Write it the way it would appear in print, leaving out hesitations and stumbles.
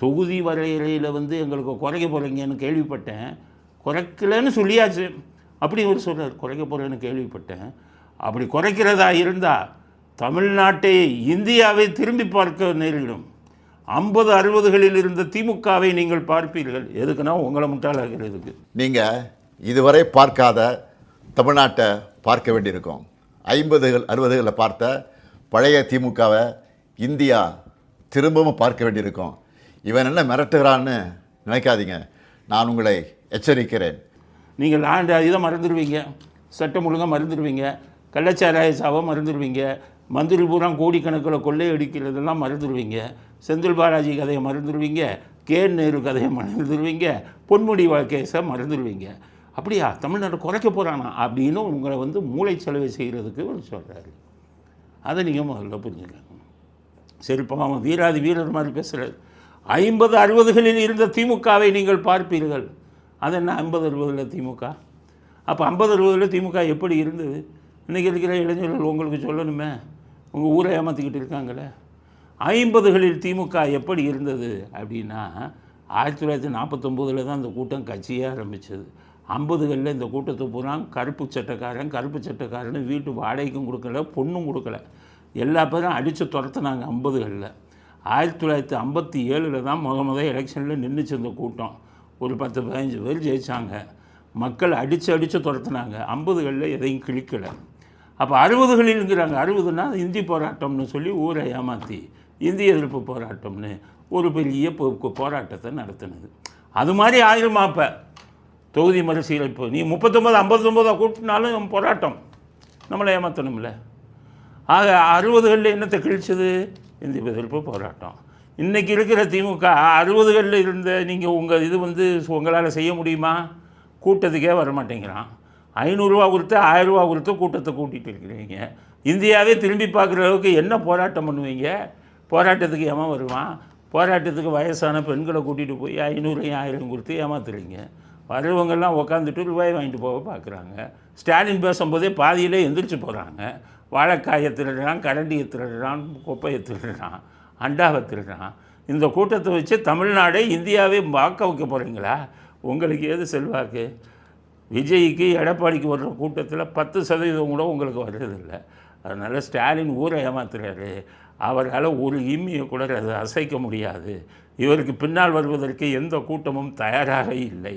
தொகுதி வரையறையில் வந்து எங்களுக்கு குறைக்க போகிறீங்கன்னு கேள்விப்பட்டேன். குறைக்கலன்னு சொல்லியாச்சு. அப்படி ஒரு சொல்கிறார், குறைக்க போகிறேன்னு கேள்விப்பட்டேன். அப்படி குறைக்கிறதா இருந்தால் தமிழ்நாட்டை, இந்தியாவை திரும்பி பார்க்க நேரிடும். 50-60களில் இருந்த திமுகவை நீங்கள் பார்ப்பீர்கள். எதுக்குன்னா உங்களை முட்டாளாகிறதுக்கு. நீங்கள் இதுவரை பார்க்காத தமிழ்நாட்டை பார்க்க வேண்டியிருக்கும். 50-60களில் பார்த்த பழைய திமுகவை இந்தியா திரும்பவும் பார்க்க வேண்டியிருக்கும். இவன் என்ன மிரட்டுகிறான்னு நினைக்காதீங்க, நான் உங்களை எச்சரிக்கிறேன். நீங்கள் இதை மறந்துடுவீங்க, சட்டம் ஒழுங்காக மறந்துடுவீங்க, கள்ளச்சாராய சாவை மறந்துடுவீங்க, மந்திரி பூரா கோடிக்கணக்கில் கொள்ளையடிக்கிறதெல்லாம் மறந்துடுவீங்க, செந்தில் பாலாஜி கதையை மறந்துடுவீங்க, நேரு கதையை மறந்துடுவீங்க, பொன்முடி கேஸை மறந்துடுவீங்க. அப்படியா தமிழ்நாட்டை குறைக்க போகிறானா அப்படின்னு உங்களை வந்து மூளை செலவை செய்கிறதுக்கு சொல்கிறாரு. அதை நீங்கள் முதல்ல புரிஞ்சுக்கணும். சரிப்பா, அவன் வீராதி வீரர் மாதிரி பேசுகிறார். 50-60களில் இருந்த திமுகவை நீங்கள் பார்ப்பீர்கள். அது என்ன 50-60ல் திமுக? அப்போ 50-60ல் திமுக எப்படி இருந்தது? இன்றைக்கி இருக்கிற இளைஞர்கள் உங்களுக்கு சொல்லணுமே, உங்கள் ஊரை ஏமாற்றிக்கிட்டு இருக்காங்களே. 50களில் திமுக எப்படி இருந்தது அப்படின்னா 1949 தான் இந்த கூட்டம் கட்சியே ஆரம்பித்தது. 50களில் இந்த கூட்டத்தை பூரா கருப்பு சட்டக்காரன்னு வீட்டு வாடகைக்கும் கொடுக்கல, பொண்ணும் கொடுக்கல, எல்லா பேரும் அடித்து துரத்துனாங்க. 50களில் 1957 தான் முத எலெக்ஷனில் நின்றுச்சு இந்த கூட்டம். ஒரு 10-15 பேர் ஜெயித்தாங்க. மக்கள் அடித்து துரத்துனாங்க. 50களில் எதையும் கிழிக்கலை. அப்போ 60களில்ங்கிறாங்க. 60னா இந்தி போராட்டம்னு சொல்லி ஊரை ஏமாற்றி இந்திய எதிர்ப்பு போராட்டம்னு ஒரு பெரிய போராட்டத்தை நடத்தினது. அது மாதிரி ஆயிரமா இப்போ தொகுதி மறுசீரமைப்பு. நீ 39-59 கூட்டினாலும் போராட்டம், நம்மளை ஏமாற்றணும்ல. ஆக 60களில் என்னத்தை கிழிச்சது? இந்திய எதிர்ப்பு போராட்டம். இன்றைக்கி இருக்கிற திமுக 60களில் இருந்த நீங்கள் உங்கள் இது வந்து உங்களால் செய்ய முடியுமா? கூட்டத்துக்கே வரமாட்டேங்கிறான். 500 ரூபா கொடுத்து 1000 ரூபா கொடுத்து கூட்டத்தை கூட்டிகிட்டு இருக்கிறீங்க. இந்தியாவே திரும்பி பார்க்குற அளவுக்கு என்ன போராட்டம் பண்ணுவீங்க? போராட்டத்துக்கு ஏமா வருவான்? போராட்டத்துக்கு வயசான பெண்களை கூட்டிகிட்டு போய் 500-1000 கொடுத்து ஏமாத்துறீங்க. வரவங்கெல்லாம் உட்காந்துட்டு ரூபாய் வாங்கிட்டு போக பார்க்குறாங்க. ஸ்டாலின் பேசும்போதே பாதியிலே எந்திரிச்சு போகிறாங்க. வாழைக்காயை திருடுறான், கரண்டியை திருடுறான், குப்பையை திருடுறான், அண்டாவை திருடுறான். இந்த கூட்டத்தை வச்சு தமிழ்நாடை இந்தியாவே வாக்க வைக்க போகிறீங்களா? உங்களுக்கு ஏது செல்வாக்கு? விஜய்க்கு எடப்பாடிக்கு வர்ற கூட்டத்தில் 10% கூட உங்களுக்கு வர்றதில்லை. அதனால் ஸ்டாலின் ஊரை ஏமாத்துறாரு. அவரால் ஒரு இம்மியை கூட அதை அசைக்க முடியாது. இவருக்கு பின்னால் வருவதற்கு எந்த கூட்டமும் தயாராக இல்லை.